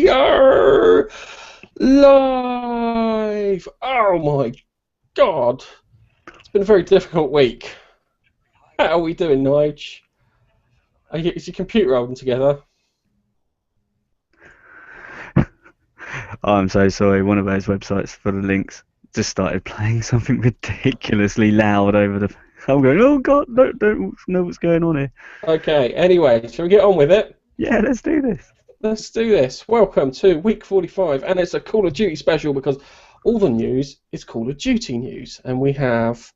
We are live! Oh my god! It's been a very difficult week. How are we doing, Nige? Is your computer holding together? I'm so sorry. One of those websites for the links just started playing something ridiculously loud over the. I'm going, oh god, don't know what's going on here. Okay, anyway, shall we get on with it? Yeah, let's do this. Let's do this. Welcome to week 45, and it's a Call of Duty special because all the news is Call of Duty news, and we have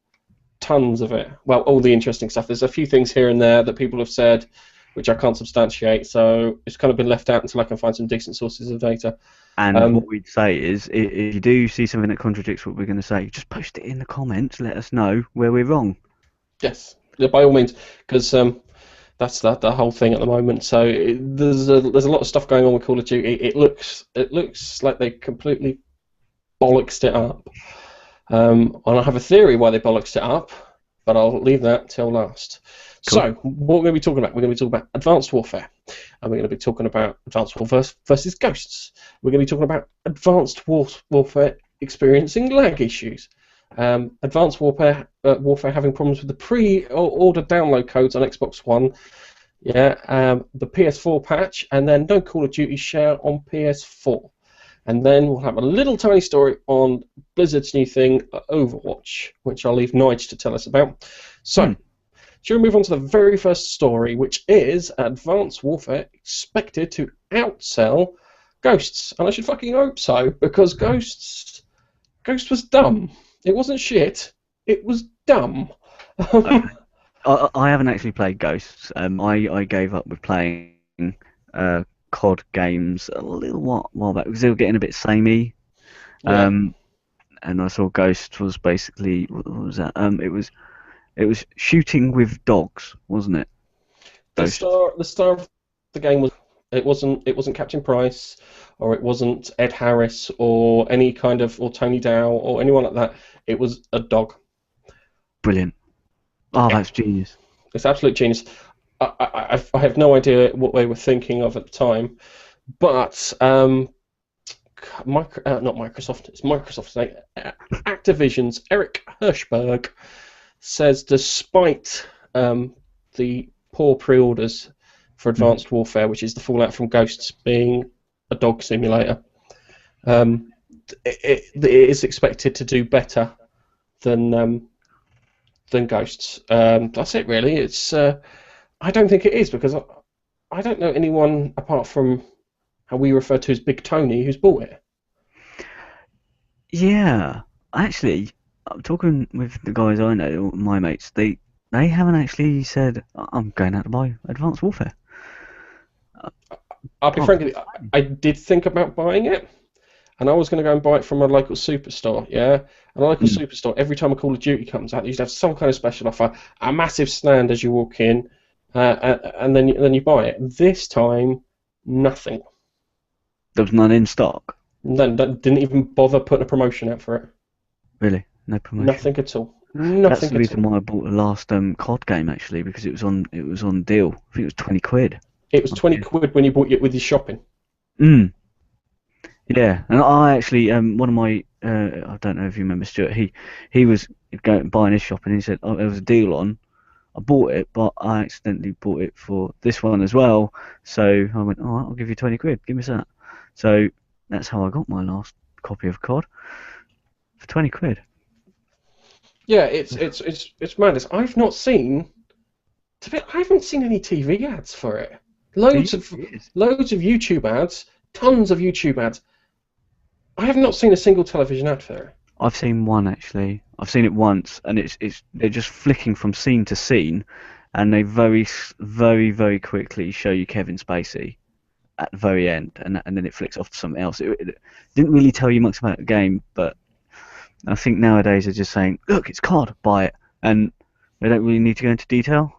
tons of it. Well, all the interesting stuff. There's a few things here and there that people have said which I can't substantiate, so it's kind of been left out until I can find some decent sources of data. And what we'd say is, if you do see something that contradicts what we're going to say, just post it in the comments. Let us know where we're wrong. Yes, by all means, because that's the whole thing at the moment. So there's a lot of stuff going on with Call of Duty. It looks like they completely bollocksed it up. And I have a theory why they bollocksed it up, but I'll leave that till last. Cool. So what we're going to be talking about? We're going to be talking about Advanced Warfare, and we're going to be talking about Advanced Warfare versus Ghosts. We're going to be talking about Advanced Warfare experiencing lag issues. Advanced Warfare having problems with the pre-order download codes on Xbox One, the PS4 patch, and then no Call of Duty share on PS4. And then we'll have a little tiny story on Blizzard's new thing, Overwatch, which I'll leave Nige to tell us about. So, shall we move on to the very first story, which is Advanced Warfare expected to outsell Ghosts. And I should fucking hope so, because Ghost was dumb. It wasn't shit. It was dumb. I haven't actually played Ghosts. I gave up with playing COD games a little while back because they were getting a bit samey. Yeah. And I saw Ghosts was basically, what was that? It was shooting with dogs, wasn't it? The star of the game was it wasn't Captain Price, or it wasn't Ed Harris, or any kind of, or Tony Dow, or anyone like that. It was a dog. Brilliant. Oh, that's genius. It's absolute genius. I have no idea what they were thinking of at the time, but not Microsoft. It's Microsoft's name. Activision's Eric Hirschberg says, despite the poor pre-orders for Advanced Warfare, which is the fallout from Ghosts being a dog simulator, it is expected to do better than Ghosts. That's it, really. It's I don't think it is, because I don't know anyone apart from how we refer to as Big Tony who's bought it. Yeah, actually, I'm talking with the guys I know, my mates. They haven't actually said I'm going out to buy Advanced Warfare. I'll be frank with you, I did think about buying it, and I was going to go and buy it from a local superstore, yeah? And a local superstore, every time a Call of Duty comes out, they used to have some kind of special offer, a massive stand as you walk in, and then you buy it. This time, nothing. There was none in stock. Then didn't even bother putting a promotion out for it. Really, no promotion. Nothing at all. That's the reason why I bought the last COD game, actually, because it was on deal. I think it was 20 quid. It was 20 quid when you bought it with your shopping. Yeah, and I actually one of my I don't know if you remember Stuart. He was going buying his shopping. And he said, "Oh, there was a deal on." I bought it, but I accidentally bought it for this one as well. So I went, "All right, I'll give you 20 quid. Give me that." So that's how I got my last copy of COD for 20 quid. Yeah, it's madness. I haven't seen any TV ads for it. Loads of YouTube ads, tons of YouTube ads. I have not seen a single television ad for it. I've seen one, actually. I've seen it once, and they're just flicking from scene to scene, and they very, very, very quickly show you Kevin Spacey at the very end, and then it flicks off to something else. It didn't really tell you much about the game, but I think nowadays they're just saying, "Look, it's COD, buy it," and they don't really need to go into detail.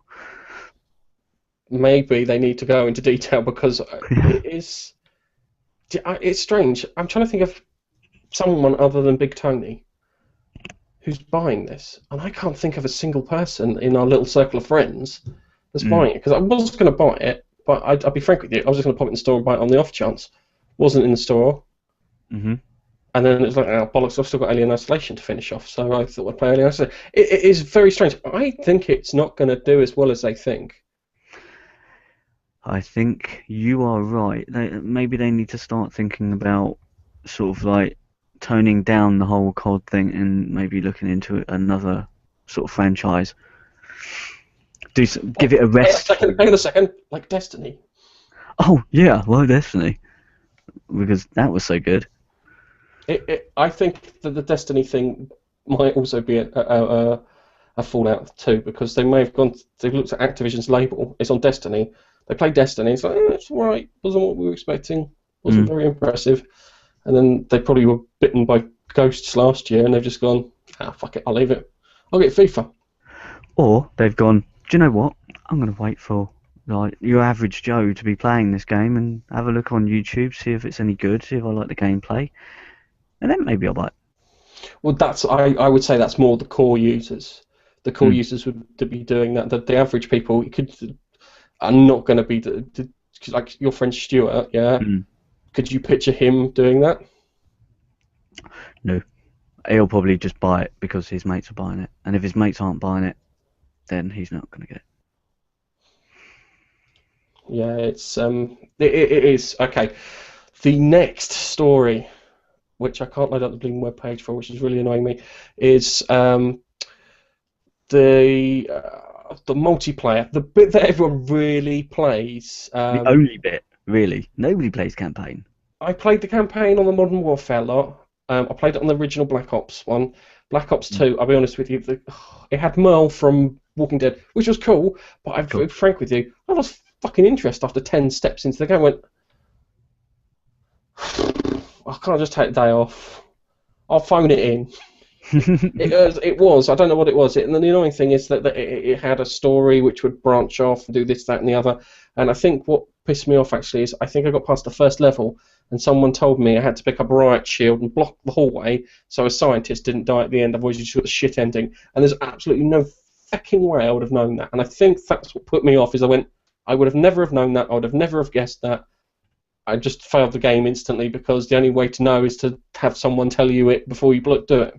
Maybe they need to go into detail, because it's strange. I'm trying to think of someone other than Big Tony who's buying this, and I can't think of a single person in our little circle of friends that's buying it, because I was going to buy it, but I'll be frank with you, I was just going to pop it in the store and buy it on the off chance. wasn't in the store, Hmm. and then it was like, oh, bollocks, I've still got Alien Isolation to finish off, so I thought I'd play Alien Isolation. It is very strange. I think it's not going to do as well as they think. I think you are right. Maybe they need to start thinking about sort of like toning down the whole COD thing and maybe looking into another sort of franchise. Give it a rest. Hang on a second, like Destiny. Oh yeah, well Destiny, because that was so good. I think that the Destiny thing might also be a Fallout 2, because they may have they've looked at Activision's label, it's on Destiny, they play Destiny, it's like, it's alright, wasn't what we were expecting, wasn't very impressive, and then they probably were bitten by ghosts last year, and they've just gone, fuck it, I'll leave it, I'll get FIFA. Or they've gone, do you know what, I'm going to wait for like your average Joe to be playing this game and have a look on YouTube, see if it's any good, see if I like the gameplay, and then maybe I'll buy it. Well, I would say that's more the core users. The core users would be doing that. The average people are not going to be like your friend Stuart. Yeah, could you picture him doing that? No, he'll probably just buy it because his mates are buying it, and if his mates aren't buying it, then he's not going to get it. Yeah, it is okay. The next story, which I can't load up the bleeding webpage for, which is really annoying me, is the multiplayer, the bit that everyone really plays. The only bit, really. Nobody plays campaign. I played the campaign on the Modern Warfare lot. I played it on the original Black Ops one. Black Ops 2, I'll be honest with you, it had Merle from Walking Dead, which was cool, but I'll be frank with you, I lost fucking interest after 10 steps into the game. I went, I can't just take a day off. I'll phone it in. It was. I don't know what it was. And the annoying thing is that it had a story which would branch off and do this, that, and the other. And I think what pissed me off actually is I think I got past the first level and someone told me I had to pick up a riot shield and block the hallway so a scientist didn't die at the end. Otherwise, you just got a shit ending. And there's absolutely no fucking way I would have known that. And I think that's what put me off. Is I went, I would have never have known that. I would have never have guessed that. I just failed the game instantly because the only way to know is to have someone tell you it before you do it.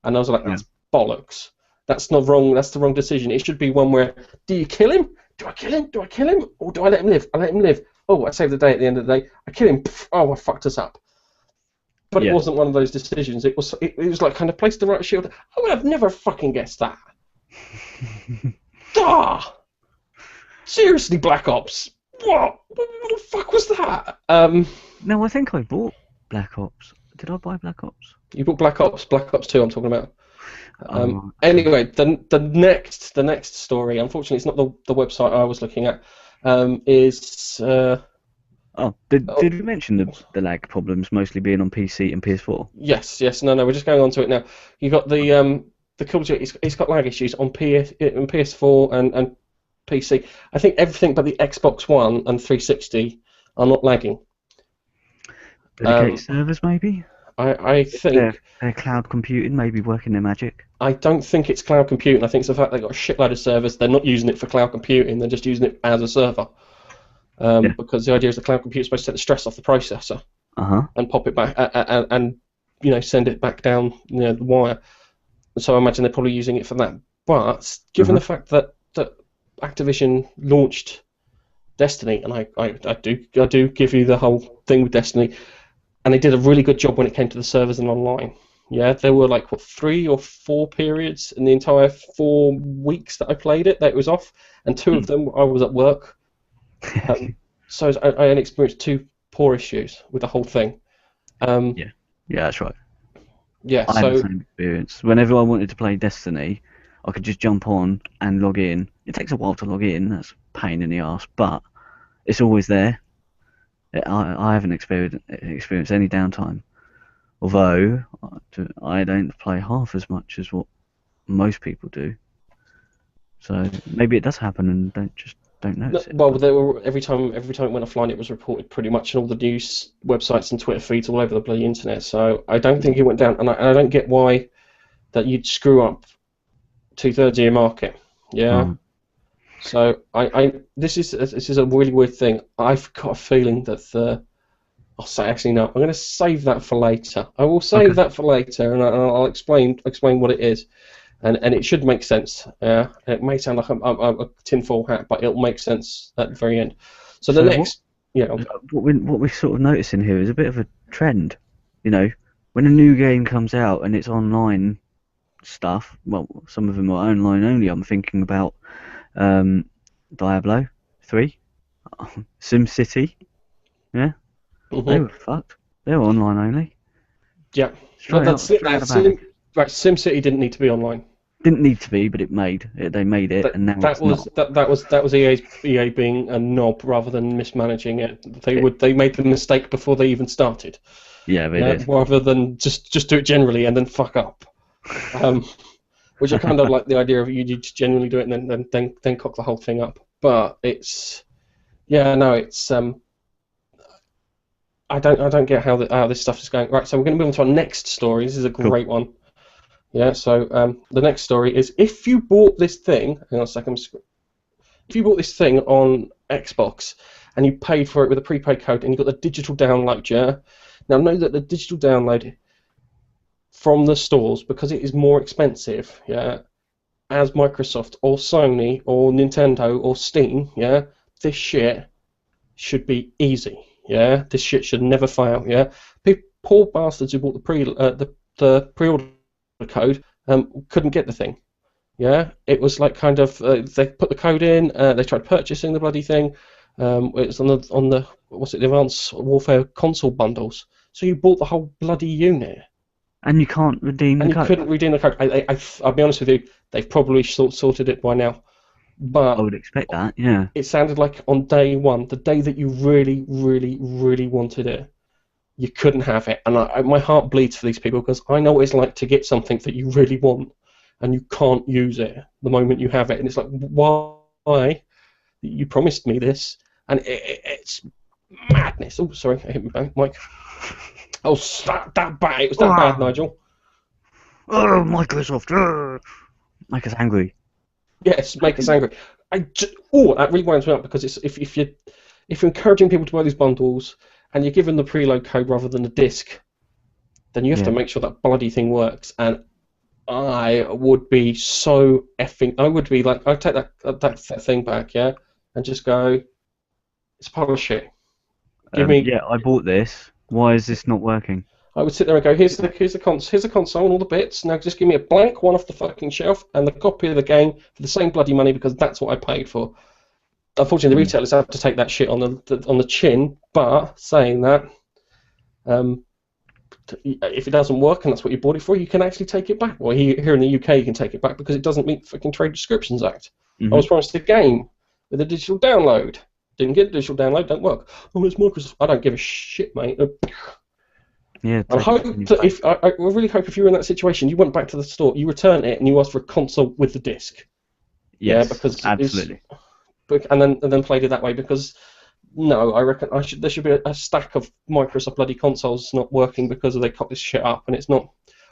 And I was like, that's bollocks. That's not wrong. That's the wrong decision. It should be one where, do you kill him? Do I kill him? Do I kill him? Or do I let him live? I let him live. Oh, I saved the day at the end of the day. I kill him. Pff, oh, I fucked us up. But it wasn't one of those decisions. It was like kind of place the right shield. I would have never fucking guessed that. Seriously, Black Ops. What the fuck was that? No, I think I bought Black Ops. Did I buy Black Ops? You bought Black Ops 2 I'm talking about. Anyway, the next story, unfortunately it's not the website I was looking at, is... Did we mention the lag problems mostly being on PC and PS4? Yes, no, we're just going on to it now. You got the Call of Duty, it's got lag issues on PS4 and PC. I think everything but the Xbox One and 360 are not lagging. Dedicated servers, maybe? I think... Their cloud computing may be working their magic. I don't think it's cloud computing. I think it's the fact they've got a shitload of servers. They're not using it for cloud computing. They're just using it as a server. Because the idea is the cloud computer is supposed to take the stress off the processor and pop it back and send it back down the wire. So I imagine they're probably using it for that. But given the fact that Activision launched Destiny, and I do give you the whole thing with Destiny, and they did a really good job when it came to the servers and online. Yeah, there were like 3 or 4 periods in the entire 4 weeks that I played it that it was off, and 2 of them I was at work. So I only experienced 2 poor issues with the whole thing. Yeah, that's right. Yeah, I had the same experience. Whenever I wanted to play Destiny, I could just jump on and log in. It takes a while to log in. That's a pain in the arse, but it's always there. I haven't experienced any downtime. Although I don't play half as much as what most people do. So maybe it does happen and don't notice it. Well, every time it went offline, it was reported pretty much in all the news websites and Twitter feeds all over the bloody internet. So I don't think it went down, and I don't get why that you'd screw up 2/3 of your market. Yeah. So this is a really weird thing. I've got a feeling that I'll say actually no. I'm going to save that for later. I will save that for later, and I'll explain what it is, and it should make sense. Yeah, it may sound like a tinfoil hat, but it'll make sense at the very end. So the next, what we're sort of noticing here is a bit of a trend. You know, when a new game comes out and it's online stuff, well, some of them are online only. I'm thinking about Diablo 3, SimCity. Yeah, they were fucked. They were online only. Yeah, Straight up, SimCity didn't need to be online. Didn't need to be, but it made it. They made it, and now it's not. That was EA being a knob rather than mismanaging it. They made the mistake before they even started. Yeah, they did. Rather than just do it generally and then fuck up. Which I kind of like the idea of you just genuinely do it and then cock the whole thing up. But it's I don't get how this stuff is going. Right, so we're going to move on to our next story. This is a great one. Yeah, so the next story is if you bought this thing. Hang on a second. If you bought this thing on Xbox and you paid for it with a prepaid code and you got the digital download, yeah. Now know that the digital download from the stores, because it is more expensive, yeah, as Microsoft or Sony or Nintendo or Steam, yeah, this shit should be easy, yeah. This shit should never fail, yeah. Poor bastards who bought the pre-order code couldn't get the thing, yeah. It was like kind of they put the code in, they tried purchasing the bloody thing. It's on the what's it, the Advanced Warfare console bundles. So you bought the whole bloody unit. And you can't redeem the code. And you couldn't redeem the code. I'll be honest with you, they've probably sorted it by now. But I would expect that, yeah. It sounded like on day one, the day that you really, really, really wanted it, you couldn't have it. And my heart bleeds for these people because I know what it's like to get something that you really want and you can't use it the moment you have it. And it's like, why? You promised me this. And it's madness. Oh, sorry, I hit my back, Mike. Oh, that bad. It was that bad, Nigel. Oh, Microsoft. Make us angry. Yes, make us angry. That really winds me up because it's if you're encouraging people to buy these bundles and you're giving the preload code rather than the disc, then you have to make sure that bloody thing works. And I would be so effing. I would be like, I'd take that thing back, yeah, and just go, it's a pile of shit. Yeah, I bought this. Why is this not working? I would sit there and go, here's the console and all the bits. Now just give me a blank one off the fucking shelf and the copy of the game for the same bloody money because that's what I paid for. Unfortunately, the retailers have to take that shit on the chin. But saying that, if it doesn't work and that's what you bought it for, you can actually take it back. Well, here in the UK, you can take it back because it doesn't meet the fucking Trade Descriptions Act. I was promised a game with a digital download. Didn't get a digital download, don't work. Oh, it's Microsoft. I don't give a shit, mate. Yeah. I really hope if you were in that situation, you went back to the store, you returned it, and you asked for a console with the disc. Yes, yeah, because absolutely. And then played it that way because no, I reckon there should be a stack of Microsoft bloody consoles not working because they cocked this shit up, and it's not.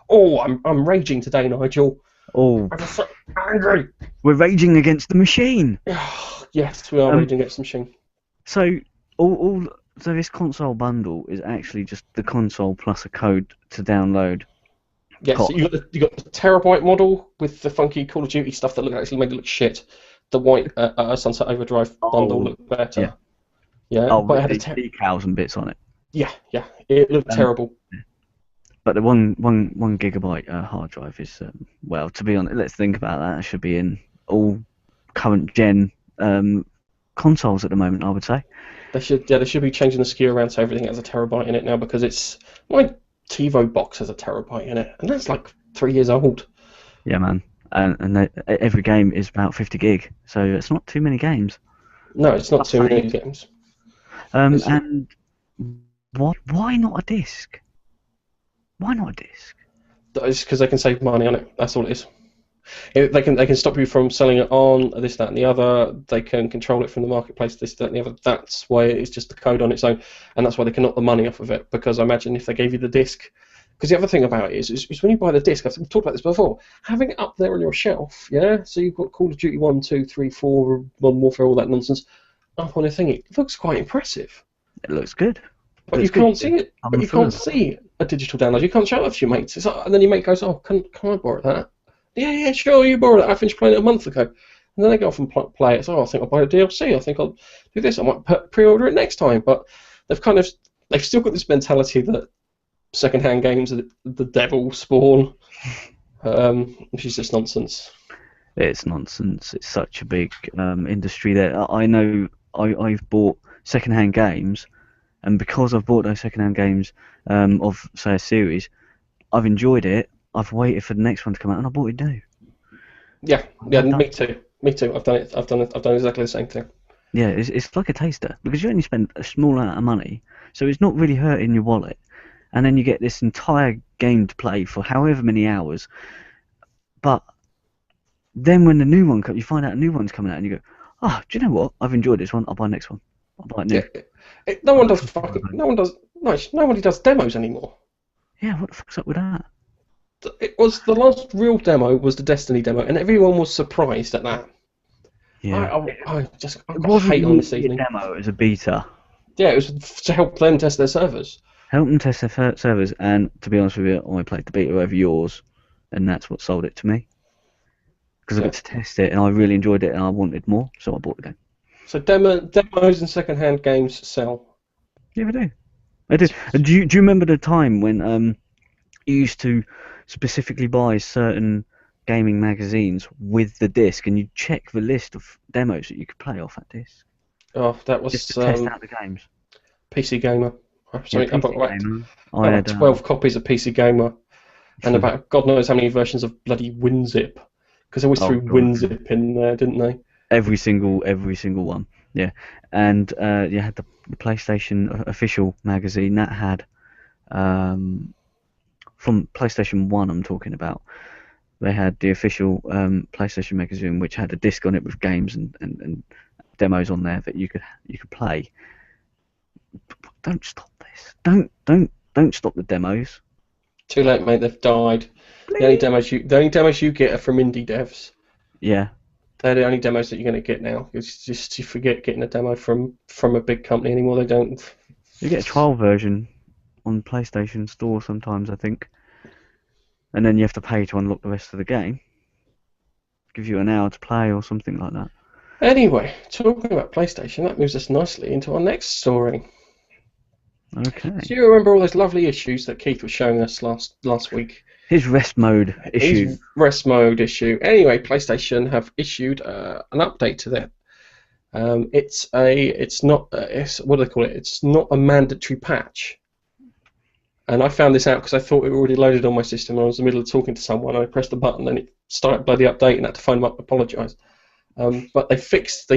Oh, I'm raging today, Nigel. Oh, I'm so angry. We're raging against the machine. Yes, we are raging against the machine. So so this console bundle is actually just the console plus a code to download. Yes, so you got the terabyte model with the funky Call of Duty stuff that actually made it look shit. The white Sunset Overdrive bundle looked better. Yeah, but it had decals and bits on it. Yeah, it looked terrible. But the one gigabyte hard drive is well, to be honest, let's think about that. It should be in all current gen consoles at the moment, I would say. They should be changing the SKU around so everything has a terabyte in it now because it's my TiVo box has a terabyte in it, and that's like 3 years old. Yeah, man, and every game is about 50 gig, so it's not too many games. No, it's not too many games. And why not a disc? Why not a disc? It's because they can save money on it. That's all it is. They can stop you from selling it on this, that, and the other. They can control it from the marketplace, this, that, and the other. That's why it's just the code on its own, and that's why they can knock the money off of it. Because I imagine if they gave you the disc, because the other thing about it is when you buy the disc, I've talked about this before, having it up there on your shelf, yeah. So you've got Call of Duty 1, 2, 3, 4, Modern Warfare, all that nonsense, up on a thing. It looks quite impressive. It looks good. But you it's good. can't see it. But I'm you full can't of. see a digital download. You can't show it to your mates. It's like, and then your mate goes, "Oh, can I borrow that?" Yeah, sure, you borrow it. I finished playing it a month ago. And then they go off and play it. So, I think I'll buy the DLC. I think I'll do this. I might pre-order it next time. But they've still got this mentality that second-hand games are the devil spawn, which is just nonsense. It's nonsense. It's such a big industry there. I know I've bought second-hand games, and because I've bought those second-hand games of, say, a series, I've enjoyed it. I've waited for the next one to come out, and I bought it new. Yeah, me too. Me too. I've done it. I've done exactly the same thing. Yeah, it's like a taster because you only spend a small amount of money, so it's not really hurting your wallet, and then you get this entire game to play for however many hours. But then when the new one comes, you find out a new one's coming out, and you go, "Oh, do you know what? I've enjoyed this one. I'll buy the next one. I'll buy it new." Yeah, no one does nobody does demos anymore. Yeah, what the fuck's up with that? It was the last real demo was the Destiny demo, and everyone was surprised at that. Yeah, I it wasn't hate on this really a evening. demo; it was a beta. Yeah, it was to help them test their servers. Help them test their servers, and to be honest with you, I played the beta over yours, and that's what sold it to me. Because I got to test it, and I really enjoyed it, and I wanted more, so I bought the game. So demos and second-hand games sell. Yeah, I do. I do. Do you remember the time when you used to specifically buy certain gaming magazines with the disc, and you check the list of demos that you could play off that disc? Oh, that was Just to test out the games. PC Gamer. Yeah, PC I had 12 copies of PC Gamer, and about God knows how many versions of bloody WinZip, because they always threw WinZip in there, didn't they? Every single one. Yeah, and you had the PlayStation official magazine that had from PlayStation 1 I'm talking about. They had the official PlayStation magazine, which had a disc on it with games and demos on there that you could play. Don't stop this. Don't stop the demos. Too late, mate. They've died. The only demos you get are from indie devs. Yeah. They're the only demos that you're going to get now. It's just you forget getting a demo from a big company anymore. They don't. You get a trial version on PlayStation Store sometimes, I think, and then you have to pay to unlock the rest of the game. Give you an hour to play or something like that. Anyway, talking about PlayStation, that moves us nicely into our next story. Okay. Do you remember all those lovely issues that Keith was showing us last week? His rest mode issue. His rest mode issue. Anyway, PlayStation have issued an update to that. It's not what do they call it? It's not a mandatory patch. And I found this out because I thought it already loaded on my system. I was in the middle of talking to someone, and I pressed the button, and it started bloody update, and I had to phone them up and apologise. But they fixed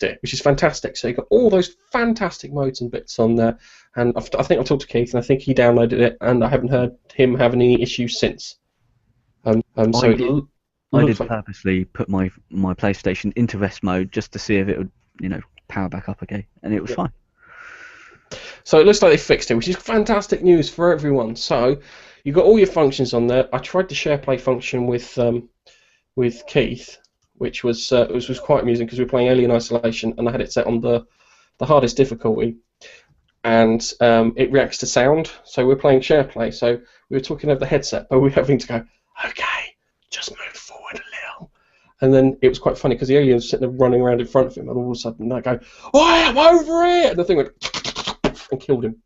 it, which is fantastic. So you got all those fantastic modes and bits on there. And I think I talked to Keith, and I think he downloaded it, and I haven't heard him have any issues since. So I did purposely put my PlayStation into rest mode just to see if it would, power back up again, and it was fine. So it looks like they fixed it, which is fantastic news for everyone. So you've got all your functions on there. I tried the share play function with Keith, which was quite amusing because we were playing Alien Isolation, and I had it set on the hardest difficulty, and it reacts to sound. So we're playing share play. So we were talking over the headset, but we were having to go, okay, just move forward a little. And then it was quite funny because the alien was sitting there running around in front of him, and all of a sudden I go, oh, I'm over it! And the thing went and killed him.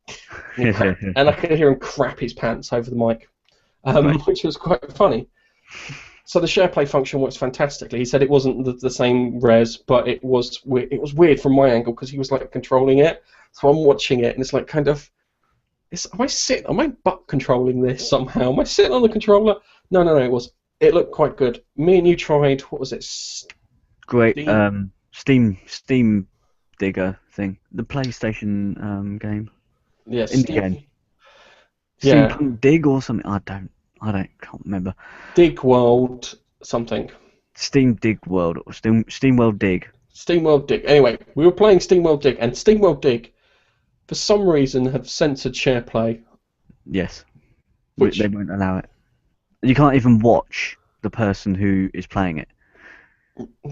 And I could hear him crap his pants over the mic, which was quite funny. So the share play function works fantastically. He said it wasn't the same res, but it was weird from my angle because he was like controlling it. So I'm watching it, and it's like kind of, am I butt controlling this somehow? Am I sitting on the controller? No, it looked quite good. Me and you tried, what was it? Great, Steam Digger thing, the PlayStation game. Yes. Indie game. Steampunk Dig or something. I can't remember. Dig World something. Steam Dig World or Steam World Dig. Steam World Dig. Anyway, we were playing Steam World Dig, and Steam World Dig, for some reason, have censored share play. Yes. Which they won't allow it. You can't even watch the person who is playing it.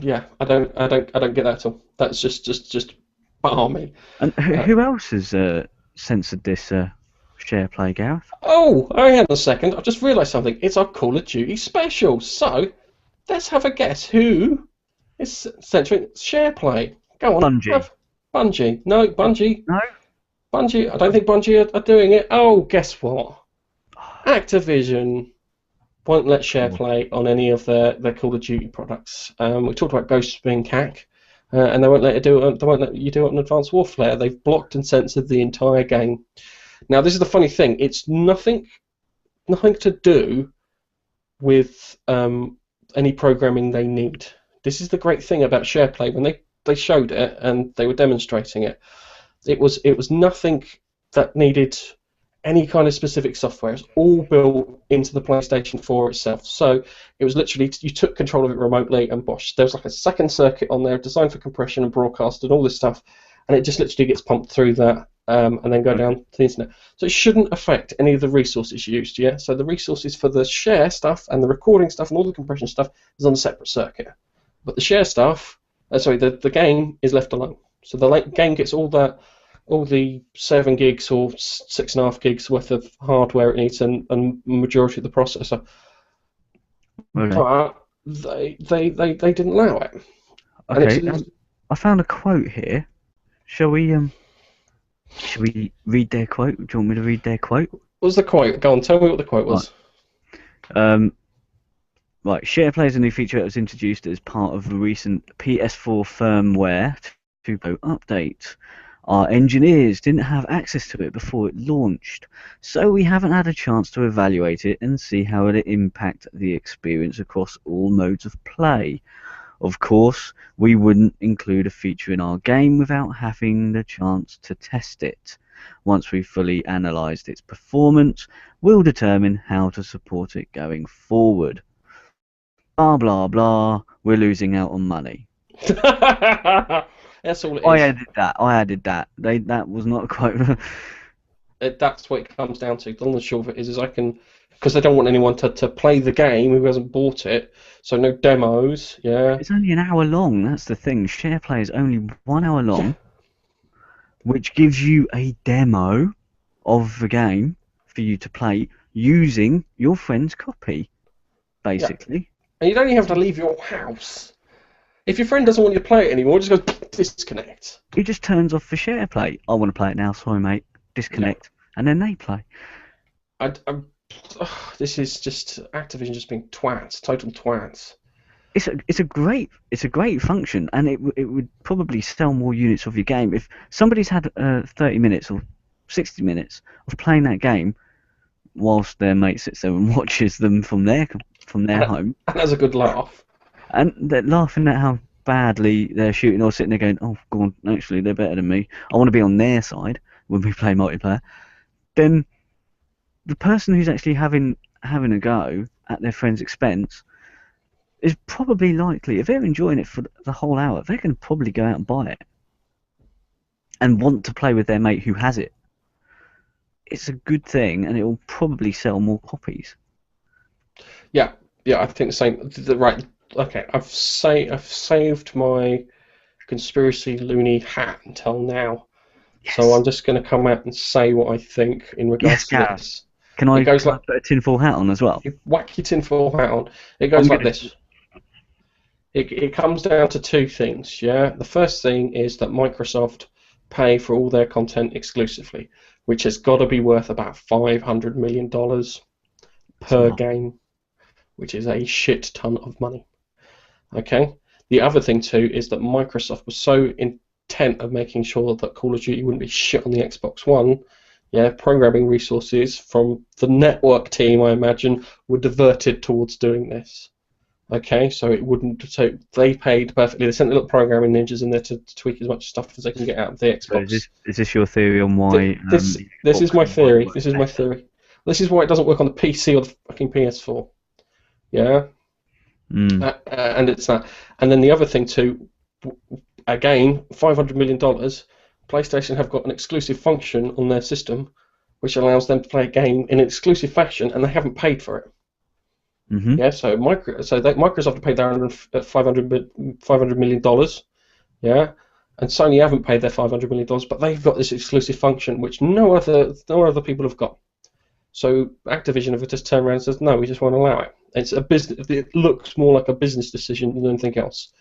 Yeah, I don't get that at all. That's just balmy. And who else has censored this share play, Gareth. Oh, hang on a second. I've just realised something. It's our Call of Duty special. So, let's have a guess. Who is censoring share play? Go on. Bungie. Bungie. No, Bungie. No? Bungie. I don't think Bungie are doing it. Oh, guess what? Activision won't let share play on any of their Call of Duty products. We talked about Ghosts being CAC, and they won't let you do it. They won't let you do it on Advanced Warfare. They've blocked and censored the entire game. Now, this is the funny thing. It's nothing to do with any programming they need. This is the great thing about SharePlay. When they showed it and they were demonstrating it, it was nothing that needed any kind of specific software. It's all built into the PlayStation 4 itself. So it was literally, you took control of it remotely and bosh. There was like a second circuit on there designed for compression and broadcast and all this stuff, and it just literally gets pumped through that. And then go down to the internet. So it shouldn't affect any of the resources used, yeah? So the resources for the share stuff and the recording stuff and all the compression stuff is on a separate circuit. But the share stuff, the game is left alone. So the game gets all the 7 gigs or 6.5 gigs worth of hardware it needs and majority of the processor. Okay. But they didn't allow it. Okay, I found a quote here. Shall we read their quote? Do you want me to read their quote? What was the quote? Go on, tell me what the quote was. Right, SharePlay is a new feature that was introduced as part of the recent PS4 firmware 2.0 update. Our engineers didn't have access to it before it launched, so we haven't had a chance to evaluate it and see how it'll impact the experience across all modes of play. Of course, we wouldn't include a feature in our game without having the chance to test it. Once we've fully analysed its performance, we'll determine how to support it going forward. Blah blah blah, we're losing out on money. That's all it is. I added that. That was not quite... That's what it comes down to. The long and short of it is I can... Because they don't want anyone to play the game who hasn't bought it, so no demos, yeah. It's only an hour long, that's the thing. SharePlay is only 1 hour long, which gives you a demo of the game for you to play using your friend's copy, basically. Yeah. And you don't even have to leave your house. If your friend doesn't want you to play it anymore, just goes disconnect. He just turns off the SharePlay. I want to play it now, sorry mate, disconnect, and then they play. This is just Activision just being twats, total twats. It's a great function, and it would probably sell more units of your game if somebody's had 30 minutes or 60 minutes of playing that game, whilst their mate sits there and watches them from their home. And has a good laugh. And they're laughing at how badly they're shooting, or sitting there going, "Oh, go on, actually they're better than me. I want to be on their side when we play multiplayer." Then the person who's actually having a go at their friend's expense is probably likely, if they're enjoying it for the whole hour, they're going to probably go out and buy it and want to play with their mate who has it. It's a good thing, and it will probably sell more copies. Yeah, I think the same. Right, okay. I've saved my conspiracy loony hat until now, yes. So I'm just going to come out and say what I think in regards to this. Can I put a tinfoil hat on as well? You whack your tinfoil hat on. It goes like this. It comes down to two things, yeah? The first thing is that Microsoft pay for all their content exclusively, which has got to be worth about $500 million per game, which is a shit ton of money. Okay? The other thing, too, is that Microsoft was so intent of making sure that Call of Duty wouldn't be shit on the Xbox One. Yeah, programming resources from the network team, I imagine, were diverted towards doing this. Okay, so it wouldn't. So they paid perfectly. They sent the little programming ninjas in there to tweak as much stuff as they can get out of the Xbox. So is this your theory on why? This is my theory. This is my theory. This is why it doesn't work on the PC or the fucking PS4. Yeah. And it's that. And then the other thing too. Again, $500 million. PlayStation have got an exclusive function on their system which allows them to play a game in an exclusive fashion, and they haven't paid for it. Mm-hmm. Yeah, so Microsoft have paid their $500 million. Yeah, And Sony haven't paid their $500 million, but they've got this exclusive function which no other people have got. So Activision have just turned around and says, no, we just won't allow it. It's a business. It looks more like a business decision than anything else.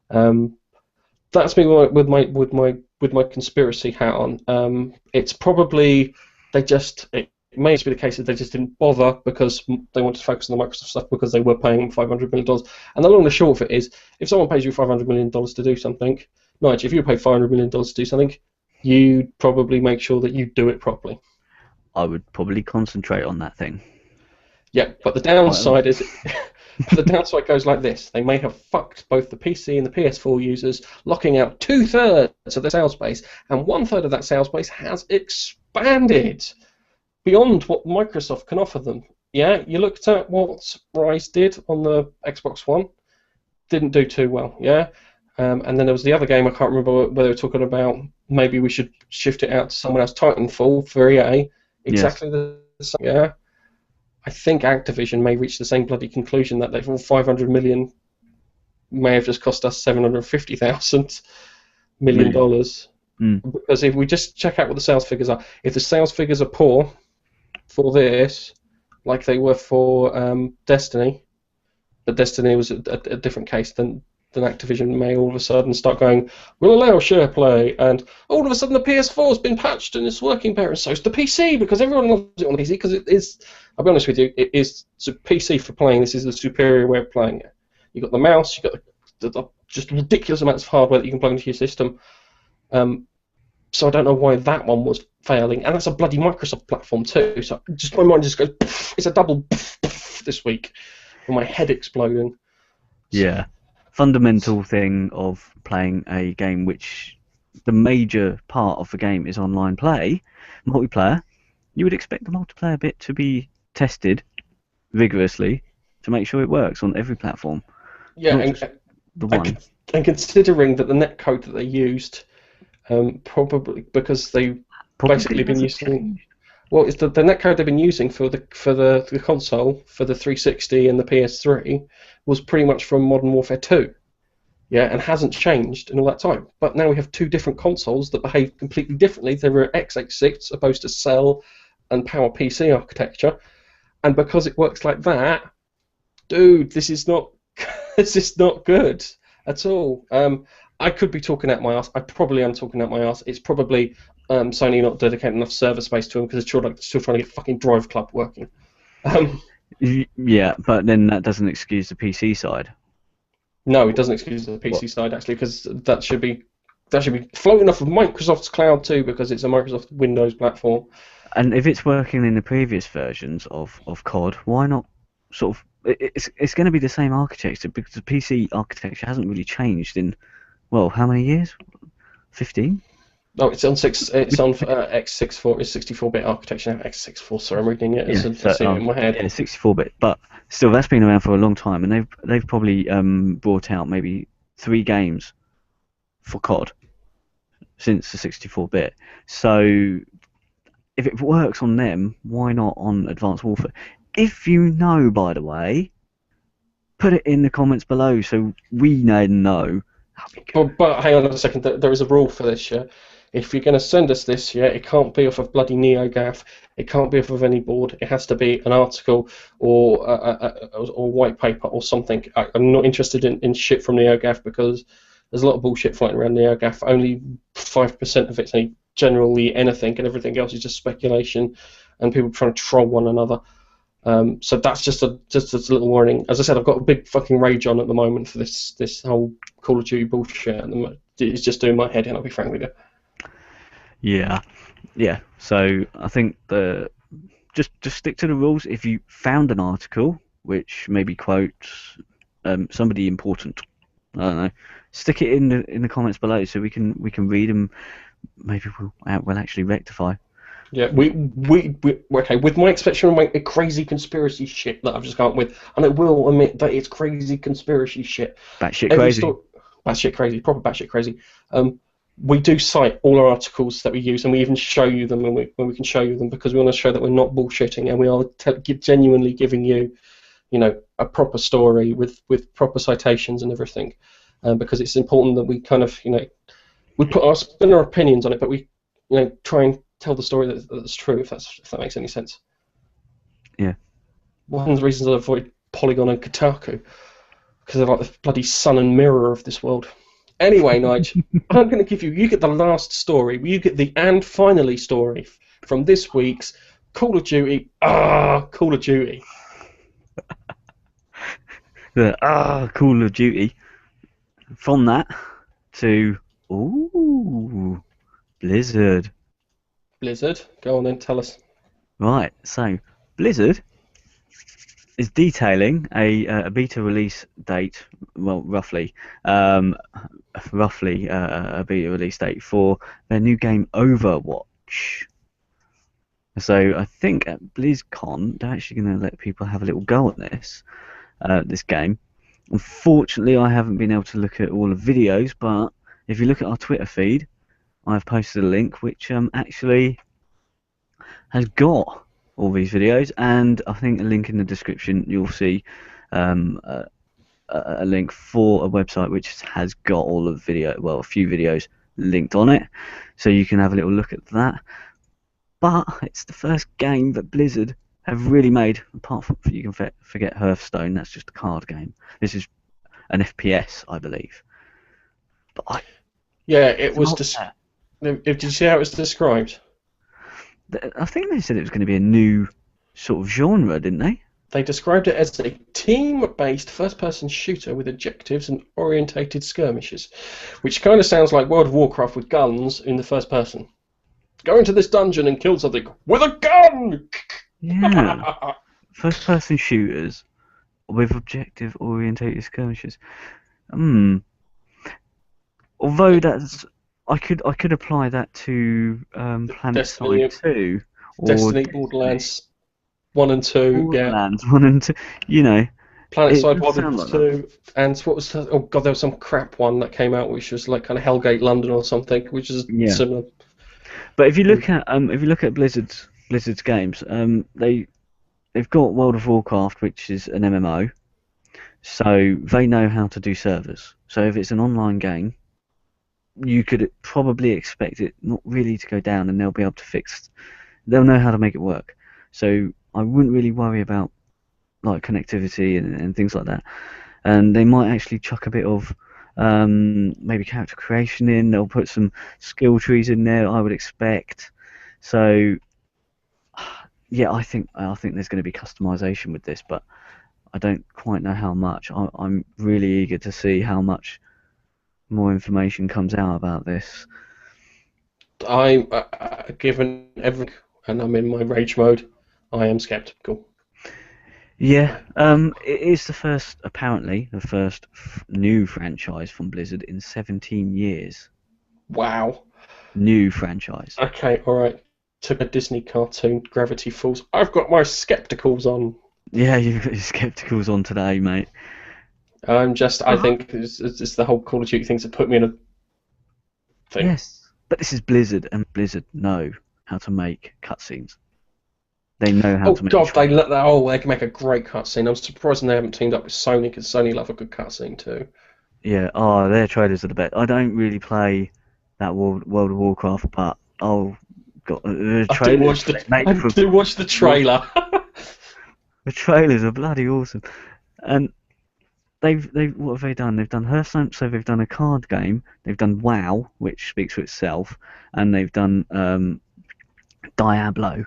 That's me with my conspiracy hat on. It's probably it may just be the case that they just didn't bother because they wanted to focus on the Microsoft stuff because they were paying $500 million. And the long and the short of it is, if someone pays you $500 million to do something, Nigel, if you pay $500 million to do something, you'd probably make sure that you do it properly. I would probably concentrate on that thing. Yeah, but the downside is, the downside goes like this: they may have fucked both the PC and the PS4 users, locking out 2/3 of their sales base, and 1/3 of that sales base has expanded beyond what Microsoft can offer them. Yeah, you looked at what Rise did on the Xbox One, didn't do too well. Yeah, and then there was the other game, I can't remember whether they were talking about maybe we should shift it out to someone else, Titanfall for EA. Exactly the same. Yeah, I think Activision may reach the same bloody conclusion that they've all $500 million may have just cost us $750,000 million. Because if we just check out what the sales figures are, if the sales figures are poor for this, like they were for Destiny, but Destiny was a different case than Activision may all of a sudden start going, we'll allow share play, and all of a sudden the PS4 has been patched and it's working better, and so is the PC, because everyone loves it on the PC, because it is, I'll be honest with you, it is PC for playing. This is the superior way of playing it. You've got the mouse, you've got the just ridiculous amounts of hardware that you can plug into your system. So I don't know why that one was failing, and that's a bloody Microsoft platform too, so just my mind just goes, it's a double this week, with my head exploding. Yeah. Fundamental thing of playing a game which the major part of the game is online play, multiplayer, you would expect the multiplayer bit to be tested rigorously to make sure it works on every platform. Yeah, and considering that the netcode that they used, probably because they've basically been using, well, it's the netcode they've been using for the console, for the 360 and the PS3, was pretty much from Modern Warfare 2, yeah, and hasn't changed in all that time. But now we have two different consoles that behave completely differently. They were x86 opposed to Cell and PowerPC architecture, and because it works like that, dude, this is not good at all. I could be talking out my ass. I probably am talking out my ass. It's probably Sony not dedicating enough server space to them because they're still trying to get fucking Drive Club working. Yeah, but then that doesn't excuse the PC side. No, it doesn't excuse the PC side actually, because that should be floating off of Microsoft's cloud too, because it's a Microsoft Windows platform. And if it's working in the previous versions of COD, why not sort of? It's going to be the same architecture, because the PC architecture hasn't really changed in, well, how many years? 15? No, it's on x64. It's 64-bit architecture now. X64. Sorry, I'm reading it. It's in my head. Yeah, 64-bit, but still, that's been around for a long time, and they've probably brought out maybe 3 games for COD since the 64-bit. So if it works on them, why not on Advanced Warfare? If you know, by the way, put it in the comments below so we know. But hang on a second. There is a rule for this, yeah. If you're going to send us this, yeah, it can't be off of bloody NeoGAF. It can't be off of any board. It has to be an article or white paper or something. I'm not interested in shit from NeoGAF, because there's a lot of bullshit floating around NeoGAF. Only 5% of it's any generally anything, and everything else is just speculation and people trying to troll one another. So that's just a little warning. As I said, I've got a big fucking rage on at the moment for this whole Call of Duty bullshit. It's just doing my head in, I'll be frank with you. Yeah. So I think just stick to the rules. If you found an article which maybe quotes somebody important, I don't know, stick it in the comments below so we can read them. Maybe we'll actually rectify. Yeah, we okay. With my exception of my crazy conspiracy shit that I've just come up with, and I will admit that it's crazy conspiracy shit. Batshit crazy. Batshit crazy, proper batshit crazy. We do cite all our articles that we use, and we even show you them when we can show you them, because we want to show that we're not bullshitting, and we are genuinely giving you, a proper story with proper citations and everything, because it's important that we kind of, we put our spin our opinions on it, but we try and tell the story that's true, if that makes any sense. Yeah. One of the reasons I avoid Polygon and Kotaku, because they're like the bloody sun and mirror of this world. Anyway, Nige, I'm going to give you get the last story, you get the and finally story from this week's Call of Duty. Call of Duty. Call of Duty. From that to Blizzard. Blizzard, go on then, tell us. Right, so Blizzard is detailing a beta release date, well, roughly a beta release date for their new game Overwatch. So I think at BlizzCon they're actually going to let people have a little go at this game. Unfortunately, I haven't been able to look at all the videos, but if you look at our Twitter feed, I've posted a link which actually has got all these videos, and I think a link in the description. You'll see a link for a website which has got all of a few videos linked on it, so you can have a little look at that. But it's the first game that Blizzard have really made, apart from, you can forget Hearthstone, that's just a card game. This is an FPS, I believe. But it was. Did you see how it was described? I think they said it was going to be a new sort of genre, didn't they? They described it as a team-based first-person shooter with objectives and orientated skirmishes, which kind of sounds like World of Warcraft with guns in the first person. Go into this dungeon and kill something with a gun! Yeah. First-person shooters with objective-orientated skirmishes. Although I could apply that to PlanetSide 2 or Destiny, Borderlands 1 and 2. Borderlands 1 and 2. PlanetSide 1 and 2, and what was there was some crap one that came out which was like kind of Hellgate London or something, which is similar. But if you look at Blizzard's games, they've got World of Warcraft, which is an MMO, so they know how to do servers. So if it's an online game, you could probably expect it not really to go down, and they'll be able to they'll know how to make it work. So I wouldn't really worry about like connectivity and things like that. And they might actually chuck a bit of maybe character creation in. They'll put some skill trees in there, I would expect. So yeah, I think there's going to be customization with this, but I don't quite know how much. I'm really eager to see how much more information comes out about this. Given everything, and I'm in my rage mode, I am skeptical. Yeah, it is apparently the first new franchise from Blizzard in 17 years. Wow. New franchise. Okay, alright. Took a Disney cartoon, Gravity Falls. I've got my skepticals on. Yeah, you've got your skepticals on today, mate. I think it's the whole Call of Duty things that put me in a thing. Yes, but this is Blizzard, and Blizzard know how to make cutscenes. They know how to make. They can make a great cutscene. I'm surprised they haven't teamed up with Sony, because Sony love a good cutscene too. Yeah, their trailers are the best. I don't really play that World of Warcraft, but the trailers. I do watch the trailer. The trailers are bloody awesome, and they've what have they done? They've done Hearthstone, so they've done a card game. They've done WoW, which speaks for itself, and they've done Diablo,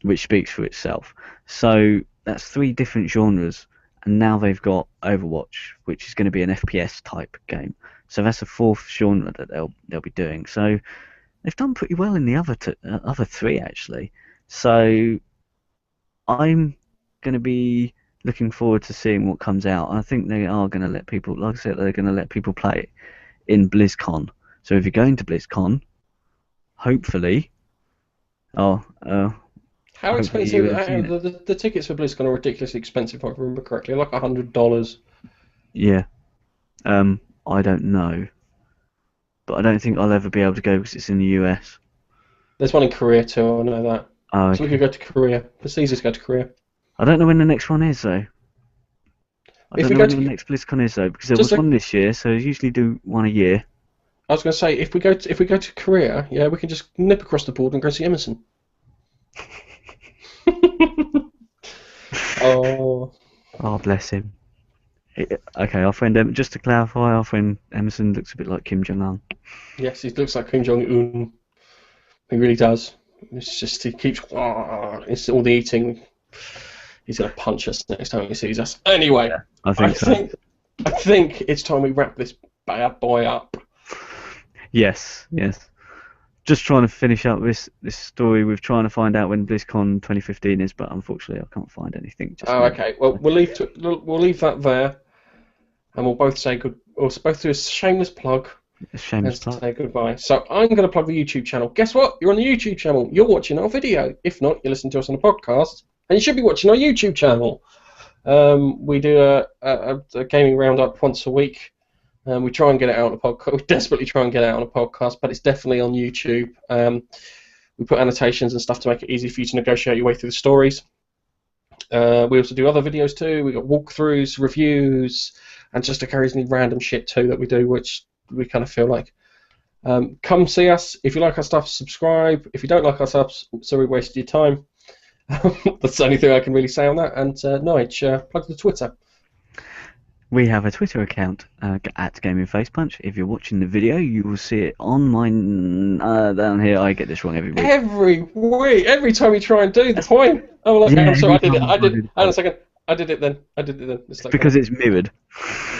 which speaks for itself. So that's 3 different genres, and now they've got Overwatch, which is going to be an FPS type game. So that's a 4th genre that they'll be doing. So they've done pretty well in the other 3 actually. So I'm going to be looking forward to seeing what comes out. I think they are going to let people, like I said, they're going to let people play it in BlizzCon. So if you're going to BlizzCon, hopefully, how expensive? The tickets for BlizzCon are ridiculously expensive, if I remember correctly, like $100. Yeah, I don't know, but I don't think I'll ever be able to go because it's in the US. There's one in Korea too. I know that. Oh, okay. So we could go to Korea. It's easy to go to Korea. I don't know when the next one is though. I don't know when the next BlizzCon is though, because there was one this year, so they usually do one a year. I was going to say, if we go to Korea, yeah, we can just nip across the border and go see Emerson. Oh. Oh, bless him. Okay, our friend just to clarify, our friend Emerson looks a bit like Kim Jong Un. Yes, he looks like Kim Jong Un. He really does. It's just he keeps. It's all the eating. He's gonna punch us next time he sees us. Anyway, Yeah, I think so. I think it's time we wrap this bad boy up. Yes. Just trying to finish up this story with trying to find out when BlizzCon 2015 is, but unfortunately I can't find anything. Just now. Okay. Well, we'll leave that there, and we'll both say good. We'll both do a shameless plug. A shameless plug. Say goodbye. So I'm going to plug the YouTube channel. Guess what? You're on the YouTube channel. You're watching our video. If not, you're listening to us on a podcast, and you should be watching our YouTube channel. We do a gaming roundup once a week. We try and get it out on a podcast. We desperately try and get it out on a podcast, but it's definitely on YouTube. We put annotations and stuff to make it easy for you to negotiate your way through the stories. We also do other videos too. We got walkthroughs, reviews, and just occasionally random shit too that we do, which we kind of feel like. Come see us. If you like our stuff, subscribe. If you don't like our stuff, sorry we wasted your time. That's the only thing I can really say on that. And Nige, plug the Twitter. We have a Twitter account at Gaming Face Punch. If you're watching the video, you will see it on mine down here. I get this wrong every week. Every week, every time you try and do the point. Oh, look, I'm sorry, I did it. Hang on a second. I did it then. It's like, because it's mirrored.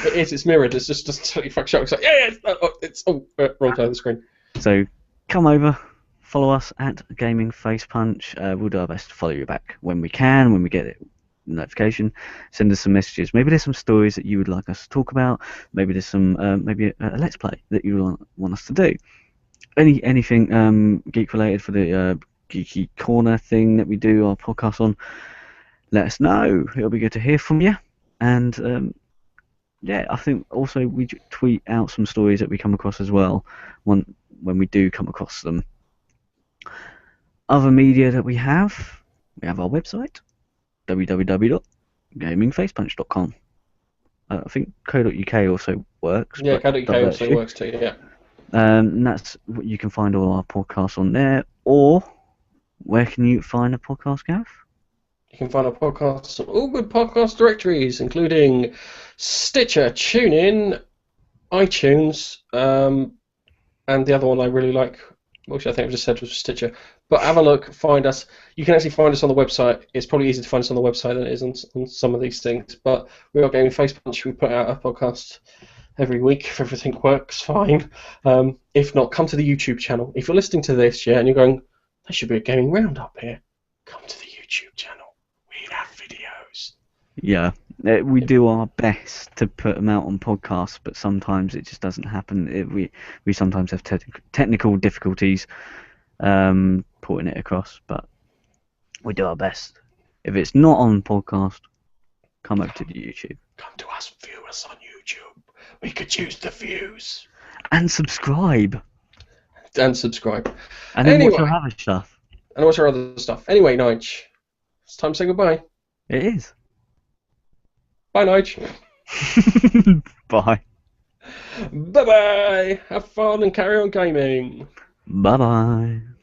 It is. It's mirrored. It's just totally fucked up. It's like, it's wrong side of the screen. So come over, follow us at Gaming Face Punch. We'll do our best to follow you back when we can, when we get it. Notification, send us some messages. Maybe there's some stories that you would like us to talk about. Maybe there's some maybe a let's play that you want us to do. Anything geek related for the geeky corner thing that we do our podcast on. Let us know. It'll be good to hear from you. And I think also we tweet out some stories that we come across as well when we do come across them. Other media that we have our website. www.gamingfacepunch.com. I think .co.uk also works. Yeah, .co.uk also works too, yeah. And that's you can find all our podcasts on there. Or where can you find a podcast, Gav? You can find our podcasts on all good podcast directories, including Stitcher, TuneIn, iTunes, and the other one I really like, which I think I've just said was Stitcher. But have a look, find us. You can actually find us on the website. It's probably easier to find us on the website than it is on some of these things. But we are Gaming Face Punch. We put out a podcast every week if everything works fine. If not, come to the YouTube channel. If you're listening to this, and you're going, there should be a gaming roundup here, come to the YouTube channel. We have videos. Yeah, we do our best to put them out on podcasts, but sometimes it just doesn't happen. We sometimes have technical difficulties putting it across, but we do our best. If it's not on podcast, come over to the YouTube. Come to us, view us on YouTube. We could use the views. And subscribe. And subscribe. And then watch our other stuff. And watch our other stuff. Anyway, Nige, it's time to say goodbye. It is. Bye, Nige. Bye. Bye-bye. Have fun and carry on gaming. Bye-bye.